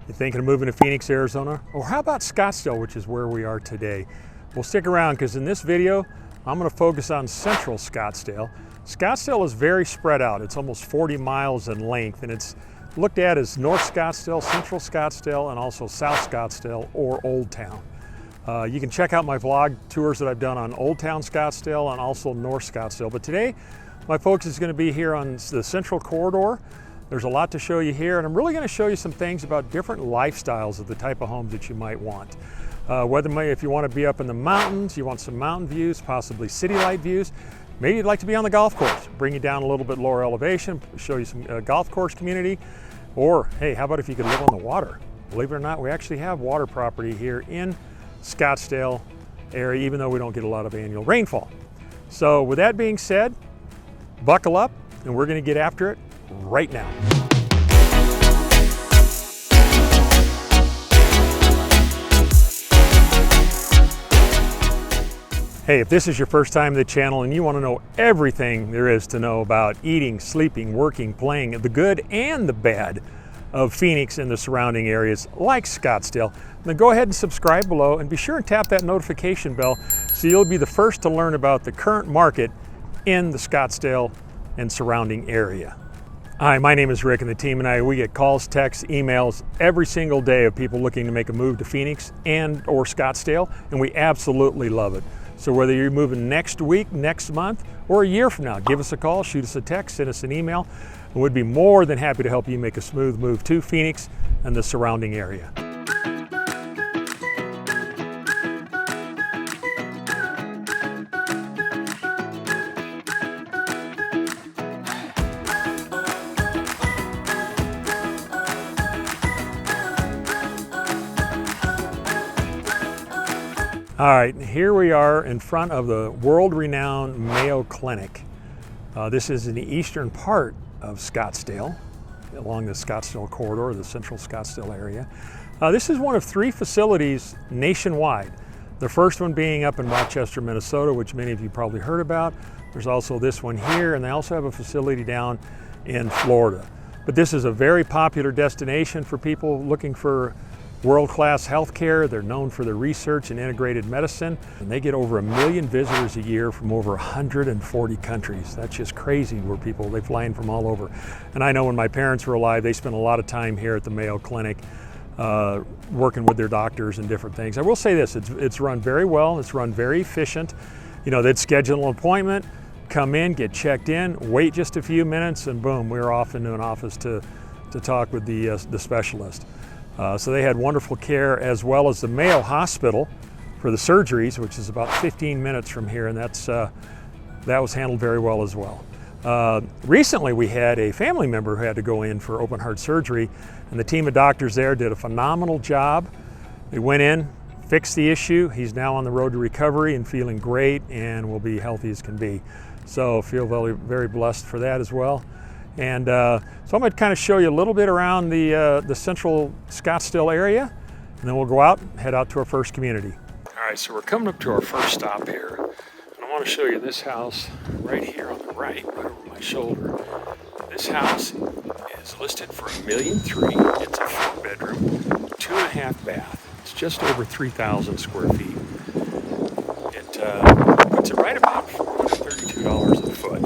You thinking of moving to Phoenix, Arizona? Or how about Scottsdale, which is where we are today? Well, stick around because in this video, I'm going to focus on Central Scottsdale. Scottsdale is very spread out. It's almost 40 miles in length, and it's looked at as North Scottsdale, Central Scottsdale, and also South Scottsdale or Old Town. You can check out my vlog tours that I've done on Old Town Scottsdale and also North Scottsdale. But today, my focus is going to be here on the Central Corridor. There's a lot to show you here, and I'm really going to show you some things about different lifestyles of the type of homes that you might want. If you want to be up in the mountains, you want some mountain views, possibly city light views. Maybe you'd like to be on the golf course, bring you down a little bit lower elevation, show you some golf course community. Or, hey, how about if you could live on the water? Believe it or not, we actually have water property here in Scottsdale area, even though we don't get a lot of annual rainfall. So with that being said, buckle up and we're going to get after it right now. Hey, if this is your first time to the channel and you want to know everything there is to know about eating, sleeping, working, playing, the good and the bad of Phoenix and the surrounding areas like Scottsdale, then go ahead and subscribe below and be sure and tap that notification bell so you'll be the first to learn about the current market in the Scottsdale and surrounding area. Hi, my name is Rick, and the team and I, we get calls, texts, emails every single day of people looking to make a move to Phoenix and or Scottsdale, and we absolutely love it. So whether you're moving next week, next month, or a year from now, give us a call, shoot us a text, send us an email, and we'd be more than happy to help you make a smooth move to Phoenix and the surrounding area. All right, here we are in front of the world-renowned Mayo Clinic. This is in the eastern part of Scottsdale, along the Scottsdale corridor, the Central Scottsdale area. This is one of 3 facilities nationwide. The first one being up in Rochester, Minnesota, which many of you probably heard about. There's also this one here, and they also have a facility down in Florida. But this is a very popular destination for people looking for world-class healthcare. They're known for their research in integrated medicine, and they get over 1 million visitors a year from over 140 countries. That's just crazy where they fly in from all over. And I know when my parents were alive, they spent a lot of time here at the Mayo Clinic working with their doctors and different things. I will say this, it's run very well, it's run very efficient. You know, they'd schedule an appointment, come in, get checked in, wait just a few minutes, and boom, we were off into an office to talk with the specialist. So they had wonderful care, as well as the Mayo Hospital for the surgeries, which is about 15 minutes from here, and that was handled very well as well. Recently we had a family member who had to go in for open heart surgery, and the team of doctors there did a phenomenal job. They went in, fixed the issue. He's now on the road to recovery and feeling great and will be healthy as can be. So feel very, very blessed for that as well. And so I'm going to kind of show you a little bit around the Central Scottsdale area, and then we'll go out and head out to our first community. All right, so we're coming up to our first stop here, and I want to show you this house right here on the right over my shoulder. This house is listed for $1.3 million. It's a 4-bedroom, 2.5 bath. It's just over 3,000 square feet. It puts it right about $432 a foot.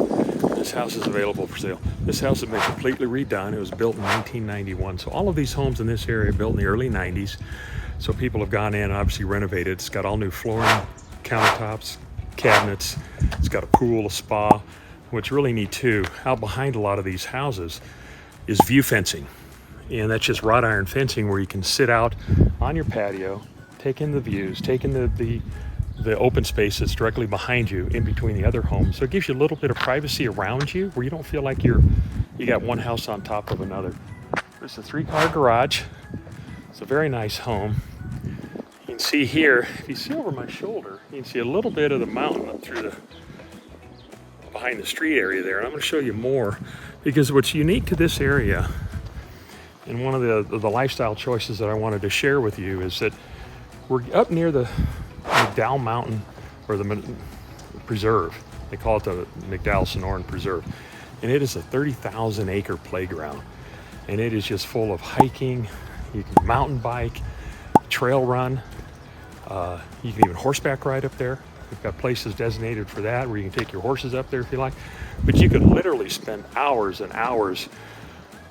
This house is available for sale. This house has been completely redone. It was built in 1991. So all of these homes in this area are built in the early 90s. So people have gone in and obviously renovated. It's got all new flooring, countertops, cabinets. It's got a pool, a spa. What's really neat too, out behind a lot of these houses is view fencing. And that's just wrought iron fencing where you can sit out on your patio, take in the views, take in the open space that's directly behind you in between the other homes. So it gives you a little bit of privacy around you where you don't feel like you got one house on top of another. There's a 3-car garage. It's a very nice home. You can see here, if you see over my shoulder, you can see a little bit of the mountain up through behind the street area there. And I'm going to show you more because what's unique to this area, and one of the lifestyle choices that I wanted to share with you, is that we're up near the McDowell Mountain, or the Preserve. They call it the McDowell-Sonoran Preserve. And it is a 30,000 acre playground. And it is just full of hiking, You can mountain bike, trail run. You can even horseback ride up there. We've got places designated for that where you can take your horses up there if you like. But you could literally spend hours and hours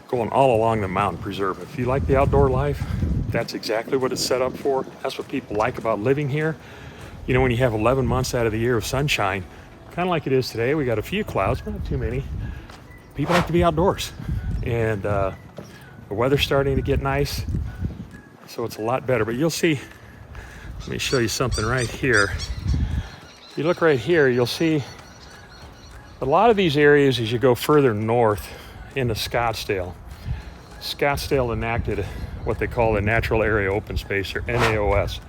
going all along the mountain preserve. If you like the outdoor life, that's exactly what it's set up for. That's what people like about living here. You know, when you have 11 months out of the year of sunshine, kind of like it is today, we got a few clouds, but not too many. People like to be outdoors. And the weather's starting to get nice, so it's a lot better. But you'll see, let me show you something right here. If you look right here, you'll see a lot of these areas as you go further north into Scottsdale. Scottsdale enacted what they call the Natural Area Open Space, or NAOS.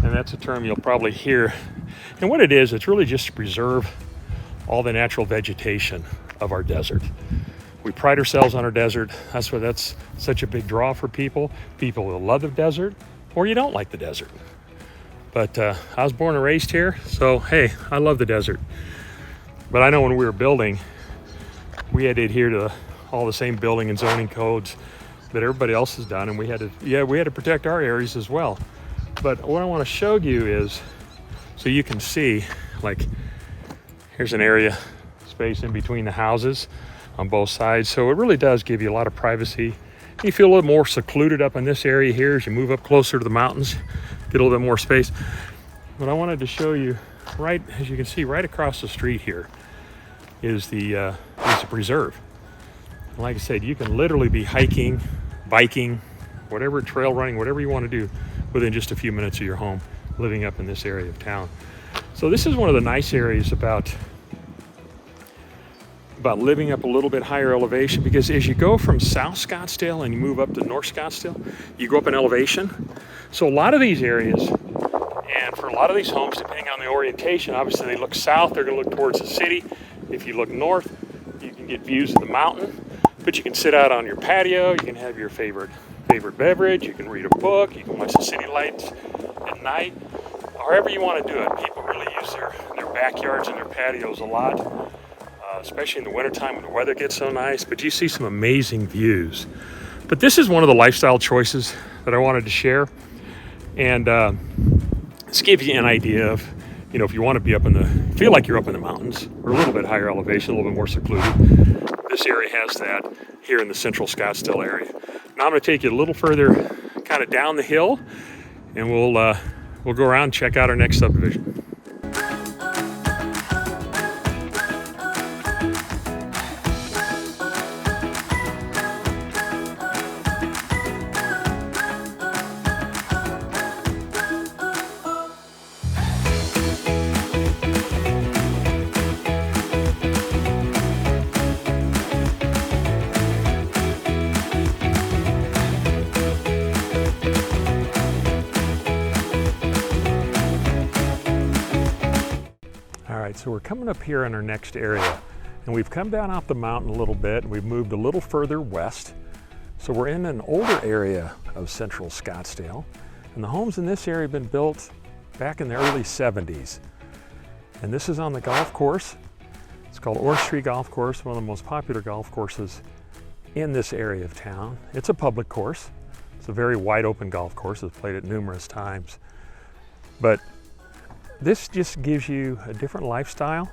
And that's a term you'll probably hear. And what it is, it's really just to preserve all the natural vegetation of our desert. We pride ourselves on our desert. That's why that's such a big draw for people. People who love the desert, or you don't like the desert. But I was born and raised here, so hey, I love the desert. But I know when we were building, we had to adhere to all the same building and zoning codes that everybody else has done, and we had to protect our areas as well. But what I want to show you is, so you can see, like, here's an area space in between the houses on both sides. So it really does give you a lot of privacy. You feel a little more secluded up in this area here as you move up closer to the mountains, get a little bit more space. But I wanted to show you, right, as you can see, right across the street here is the preserve. And like I said, you can literally be hiking, biking, whatever, trail running, whatever you want to do within just a few minutes of your home, living up in this area of town. So this is one of the nice areas about living up a little bit higher elevation, because as you go from South Scottsdale and you move up to North Scottsdale, you go up in elevation. So a lot of these areas, and for a lot of these homes, depending on the orientation, obviously they look south, they're gonna look towards the city. If you look north, you can get views of the mountain, but you can sit out on your patio, you can have your favorite beverage, you can read a book, you can watch the city lights at night, however you want to do it. People really use their backyards and their patios a lot, especially in the wintertime when the weather gets so nice. But you see some amazing views. But this is one of the lifestyle choices that I wanted to share, and let's give you an idea of, you know, if you want to be feel like you're up in the mountains or a little bit higher elevation, a little bit more secluded. This area has that here in the Central Scottsdale area. Now I'm going to take you a little further, kind of down the hill, and we'll go around and check out our next subdivision. So we're coming up here in our next area, and we've come down off the mountain a little bit, and we've moved a little further west. So we're in an older area of Central Scottsdale, and the homes in this area have been built back in the early 70s. And this is on the golf course. It's called Orange Tree Golf Course, one of the most popular golf courses in this area of town. It's a public course. It's a very wide open golf course. I've played it numerous times. But this just gives you a different lifestyle.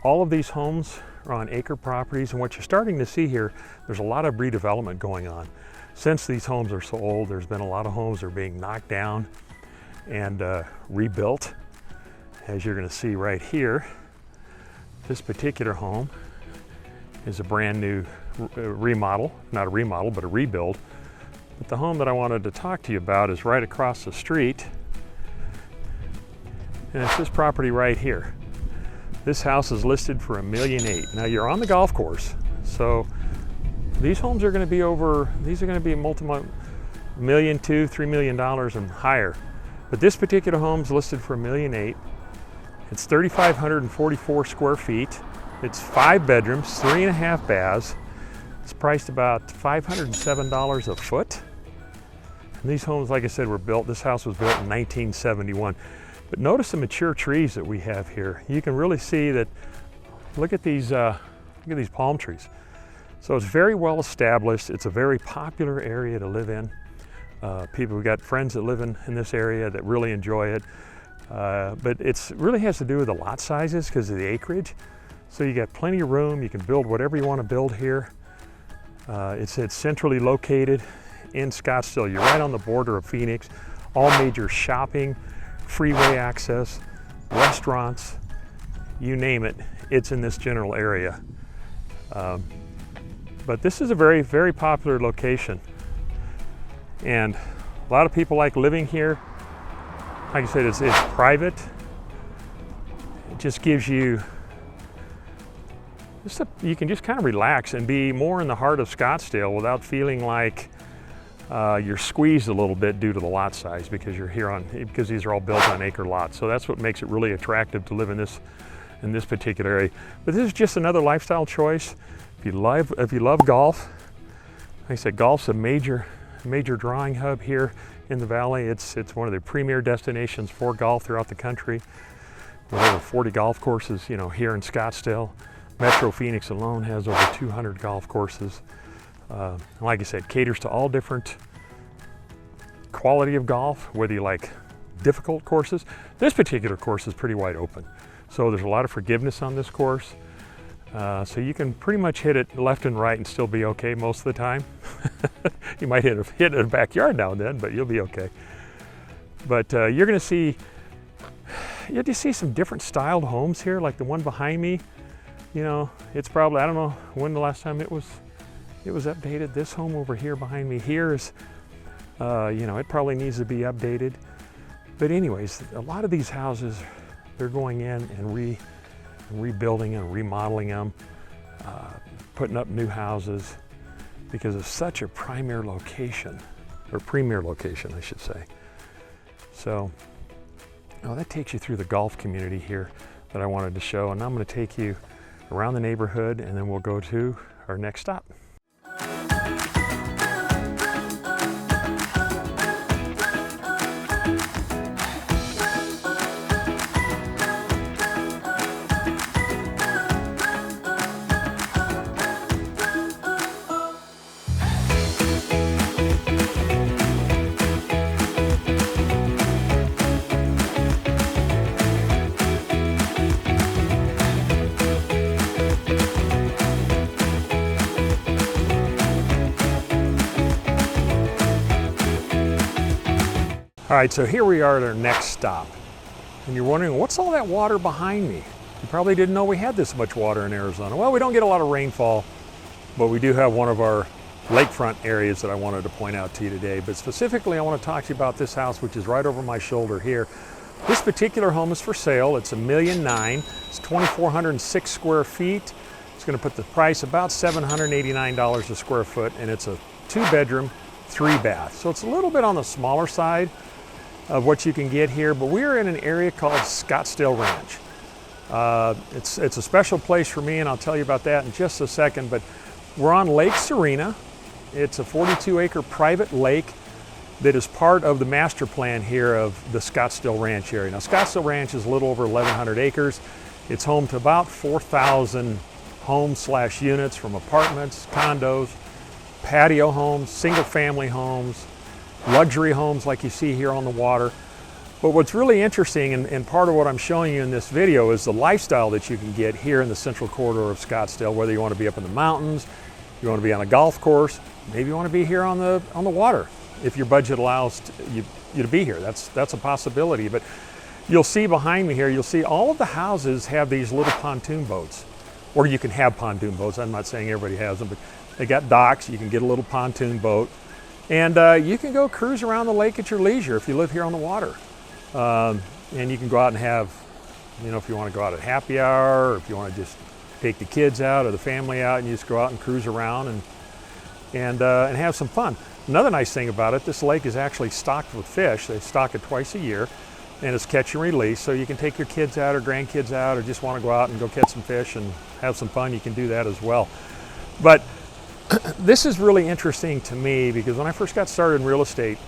All of these homes are on acre properties, and what you're starting to see here, there's a lot of redevelopment going on. Since these homes are so old, there's been a lot of homes that are being knocked down and rebuilt. As you're going to see right here, this particular home is a brand new remodel, not a remodel, but a rebuild. But the home that I wanted to talk to you about is right across the street. And it's this property right here. This house is listed for $1.8 million. Now you're on the golf course, so these homes are going to be multi-million, $1.2 million, $3 million and higher. But this particular home is listed for $1.8 million. It's 3,544 square feet. It's 5 bedrooms, 3.5 baths. It's priced about $507 a foot. And these homes, like I said, were built. This house was built in 1971. But notice the mature trees that we have here. You can really see that. Look at these palm trees. So it's very well established. It's a very popular area to live in. We've got friends that live in this area that really enjoy it. But it really has to do with the lot sizes because of the acreage. So you got plenty of room. You can build whatever you want to build here. It's centrally located in Scottsdale. You're right on the border of Phoenix. All major shopping, freeway access, restaurants, you name it, it's in this general area. But this is a very, very popular location. And a lot of people like living here. Like I said, it's private. It just gives you, you can just kind of relax and be more in the heart of Scottsdale without feeling like you're squeezed a little bit due to the lot size because you're here because these are all built on acre lots. So that's what makes it really attractive to live in this particular area. But this is just another lifestyle choice. If you love golf, like I said, golf's a major drawing hub here in the valley. It's one of the premier destinations for golf throughout the country. With over 40 golf courses, you know, here in Scottsdale. Metro Phoenix alone has over 200 golf courses. Like I said, caters to all different quality of golf, whether you like difficult courses. This particular course is pretty wide open. So there's a lot of forgiveness on this course. So you can pretty much hit it left and right and still be okay most of the time. You might hit it in the backyard now and then, but you'll be okay. But you're going to see some different styled homes here, like the one behind me. You know, it's probably, I don't know when the last time it was updated. This home over here behind me here is, you know, it probably needs to be updated. But anyways, a lot of these houses, they're going in and rebuilding and remodeling them, putting up new houses because it's such a premier location, I should say. So, that takes you through the golf community here that I wanted to show, and I'm going to take you around the neighborhood and then we'll go to our next stop. All right, so here we are at our next stop. And you're wondering, what's all that water behind me? You probably didn't know we had this much water in Arizona. Well, we don't get a lot of rainfall, but we do have one of our lakefront areas that I wanted to point out to you today. But specifically, I want to talk to you about this house, which is right over my shoulder here. This particular home is for sale. It's $1.9 million. It's 2,406 square feet. It's going to put the price about $789 a square foot, and it's a 2-bedroom, 3-bath. So it's a little bit on the smaller side of what you can get here, but we're in an area called Scottsdale Ranch. It's a special place for me, and I'll tell you about that in just a second, but we're on Lake Serena. It's a 42-acre private lake that is part of the master plan here of the Scottsdale Ranch area. Now, Scottsdale Ranch is a little over 1,100 acres. It's home to about 4,000 homes/units from apartments, condos, patio homes, single-family homes, luxury homes like you see here on the water. But what's really interesting, and part of what I'm showing you in this video, is the lifestyle that you can get here in the central corridor of Scottsdale, whether you want to be up in the mountains, you want to be on a golf course, maybe you want to be here on the water, if your budget allows you to be here. That's a possibility. But you'll see behind me here, you'll see all of the houses have these little pontoon boats, or you can have pontoon boats. I'm not saying everybody has them, but they got docks. You can get a little pontoon boat. And you can go cruise around the lake at your leisure if you live here on the water. And you can go out and have, you know, if you want to go out at happy hour, or if you want to just take the kids out or the family out and you just go out and cruise around and have some fun. Another nice thing about it, this lake is actually stocked with fish. They stock it twice a year, and it's catch and release. So you can take your kids out or grandkids out, or just want to go out and go catch some fish and have some fun. You can do that as well. But this is really interesting to me because when I first got started in real estate,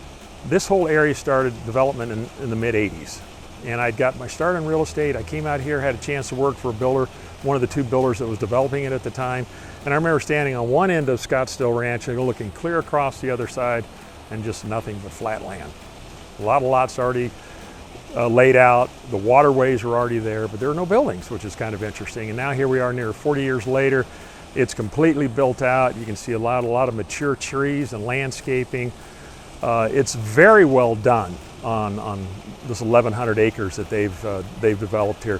this whole area started development in the mid-'80s. And I'd got my start in real estate. I came out here, had a chance to work for a builder, one of the 2 builders that was developing it at the time. And I remember standing on one end of Scottsdale Ranch and looking clear across the other side and just nothing but flat land. A lot of lots already laid out. The waterways are already there, but there are no buildings, which is kind of interesting. And now here we are near 40 years later. It's completely built out. You can see a lot of mature trees and landscaping. It's very well done on this 1,100 acres that they've developed here.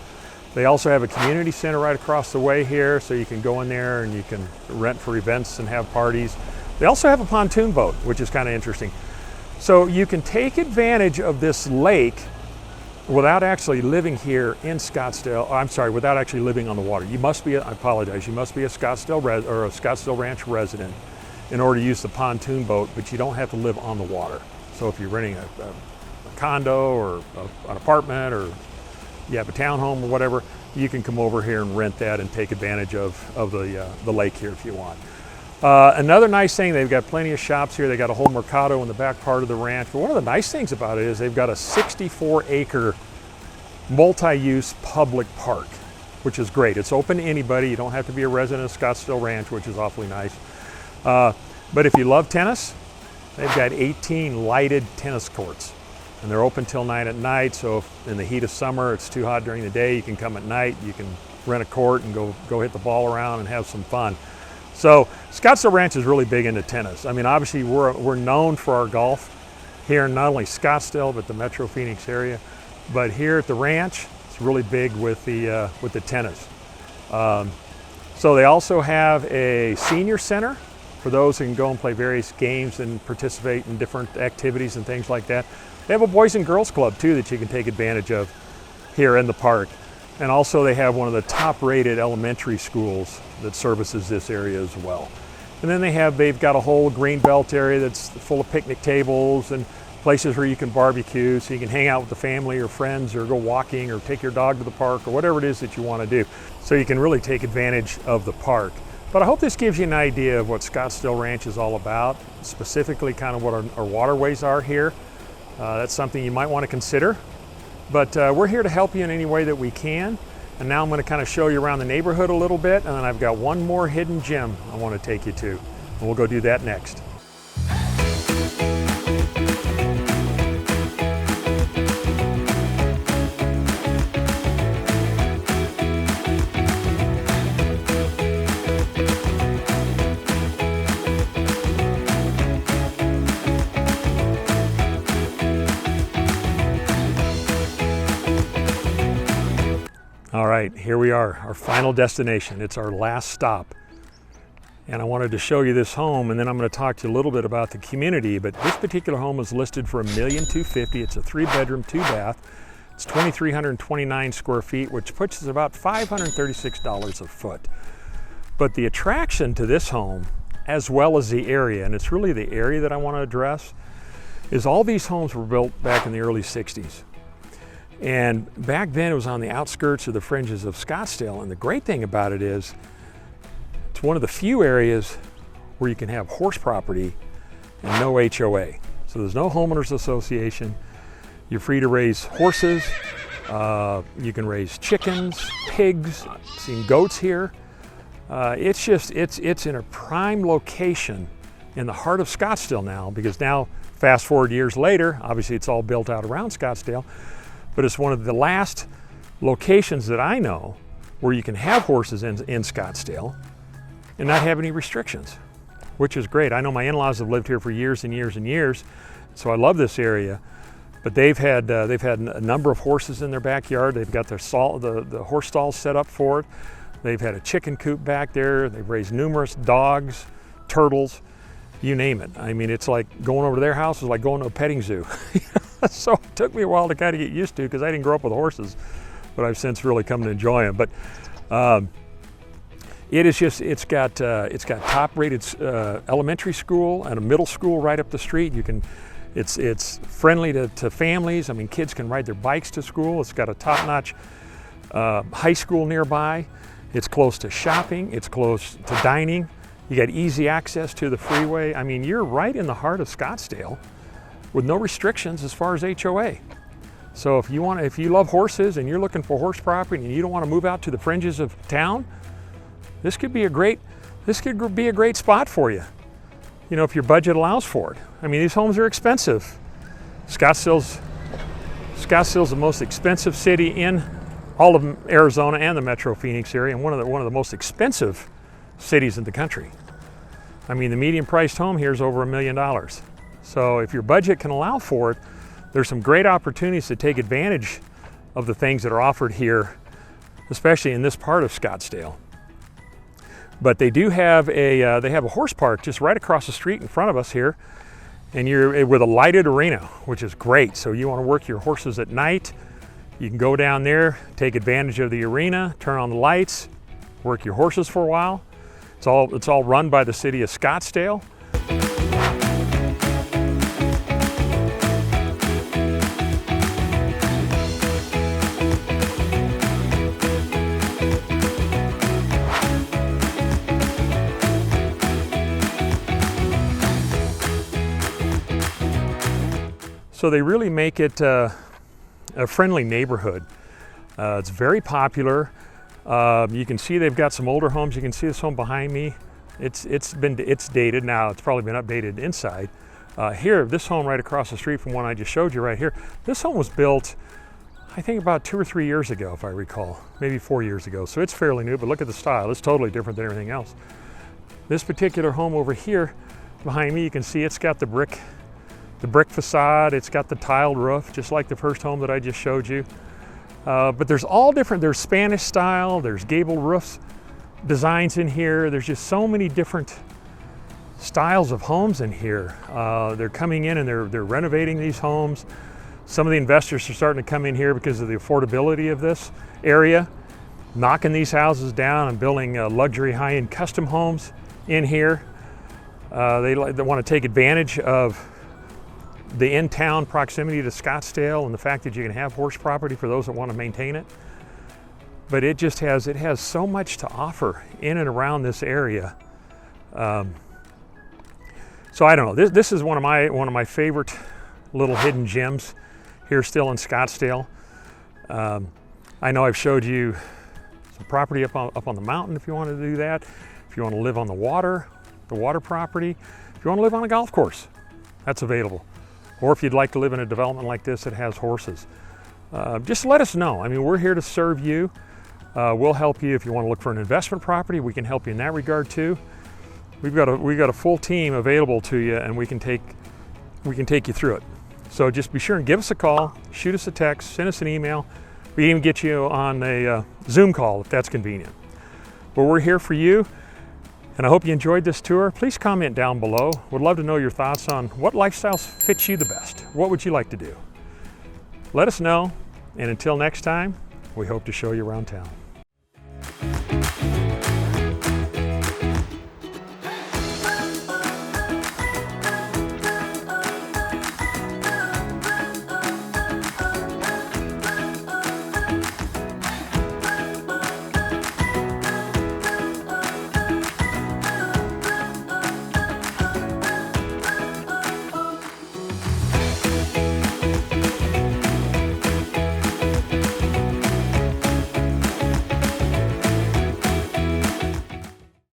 They also have a community center right across the way here, so you can go in there and you can rent for events and have parties. They also have a pontoon boat, which is kind of interesting. So you can take advantage of this lake without actually living here in Scottsdale. I'm sorry, without actually living on the water. You must be, I apologize, you must be a Scottsdale or a Scottsdale Ranch resident in order to use the pontoon boat, but you don't have to live on the water. So if you're renting a condo or an apartment, or you have a townhome or whatever, you can come over here and rent that and take advantage of the lake here if you want. Another nice thing, they've got plenty of shops here. They got a whole mercado in the back part of the ranch. But one of the nice things about it is they've got a 64-acre multi-use public park, which is great. It's open to anybody. You don't have to be a resident of Scottsdale Ranch, which is awfully nice. But if you love tennis, they've got 18 lighted tennis courts. And they're open till 9 at night, so if in the heat of summer it's too hot during the day, you can come at night, you can rent a court and go hit the ball around and have some fun. So Scottsdale Ranch is really big into tennis. I mean, obviously we're known for our golf here in not only Scottsdale, but the Metro Phoenix area. But here at the ranch, it's really big with the tennis. So they also have a senior center for those who can go and play various games and participate in different activities and things like that. They have a Boys and Girls Club too that you can take advantage of here in the park. And also they have one of the top-rated elementary schools that services this area as well. And then they've got a whole green belt area that's full of picnic tables and places where you can barbecue, so you can hang out with the family or friends or go walking or take your dog to the park or whatever it is that you want to do. So you can really take advantage of the park. But I hope this gives you an idea of what Scottsdale Ranch is all about, specifically kind of what our waterways are here. That's something you might want to consider. But we're here to help you in any way that we can. And now I'm going to kind of show you around the neighborhood a little bit, and then I've got one more hidden gem I want to take you to. And we'll go do that next. All right, here we are, our final destination. It's our last stop. And I wanted to show you this home, and then I'm going to talk to you a little bit about the community. But this particular home is listed for $1,250,000. It's a 3-bedroom, 2-bath. It's 2,329 square feet, which puts us about $536 a foot. But the attraction to this home, as well as the area, and it's really the area that I want to address, is all these homes were built back in the early 60s. And back then it was on the outskirts of the fringes of Scottsdale. And the great thing about it is it's one of the few areas where you can have horse property and no HOA. So there's no homeowners association. You're free to raise horses. You can raise chickens, pigs, I've seen goats here. It's in a prime location in the heart of Scottsdale now, because now fast forward years later, obviously it's all built out around Scottsdale. But it's one of the last locations that I know where you can have horses in Scottsdale and not have any restrictions, which is great. I know my in-laws have lived here for years and years and years, so I love this area. But they've had a number of horses in their backyard. They've got their the horse stalls set up for it. They've had a chicken coop back there. They've raised numerous dogs, turtles, you name it. I mean, it's like going over to their house is like going to a petting zoo. So it took me a while to kind of get used to, because I didn't grow up with horses, but I've since really come to enjoy them. But it's got top-rated elementary school and a middle school right up the street. It's friendly to families. I mean, kids can ride their bikes to school. It's got a top-notch high school nearby. It's close to shopping. It's close to dining. You got easy access to the freeway. I mean, you're right in the heart of Scottsdale with no restrictions as far as HOA. So if you love horses and you're looking for horse property and you don't want to move out to the fringes of town, this could be a great spot for you. you know, if your budget allows for it. I mean, these homes are expensive. Scottsdale's the most expensive city in all of Arizona and the Metro Phoenix area, and one of the most expensive cities in the country. I mean, the median priced home here is over $1 million. So if your budget can allow for it, there's some great opportunities to take advantage of the things that are offered here, especially in this part of Scottsdale. But they do have a horse park just right across the street in front of us here, and you're with a lighted arena, which is great. So you want to work your horses at night, you can go down there, take advantage of the arena, turn on the lights, work your horses for a while. It's all run by the city of Scottsdale. So they really make it a friendly neighborhood. It's very popular. You can see they've got some older homes. You can see this home behind me. It's dated now. It's probably been updated inside. Here, this home right across the street from one I just showed you right here, this home was built, I think about 2 or 3 years ago, if I recall, maybe 4 years ago. So it's fairly new, but look at the style. It's totally different than everything else. This particular home over here behind me, you can see it's got the brick facade. It's got the tiled roof, just like the first home that I just showed you. But there's all different, there's Spanish style, there's gable roofs designs in here. There's just so many different styles of homes in here. They're coming in and they're renovating these homes. Some of the investors are starting to come in here because of the affordability of this area, knocking these houses down and building luxury high-end custom homes in here. They want to take advantage of the in-town proximity to Scottsdale and the fact that you can have horse property for those that want to maintain it. But it has so much to offer in and around this area. So I don't know. This is one of my favorite little hidden gems here still in Scottsdale. I know I've showed you some property up on the mountain if you want to do that. If you want to live on the water property. If you want to live on a golf course, that's available. Or if you'd like to live in a development like this that has horses, just let us know. I mean, we're here to serve you. We'll help you if you want to look for an investment property. We can help you in that regard too. We've got a full team available to you, and we can take you through it. So just be sure and give us a call, shoot us a text, send us an email. We can even get you on a Zoom call if that's convenient. But we're here for you. And I hope you enjoyed this tour. Please comment down below. Would love to know your thoughts on what lifestyles fits you the best. What would you like to do? Let us know. And until next time, we hope to show you around town.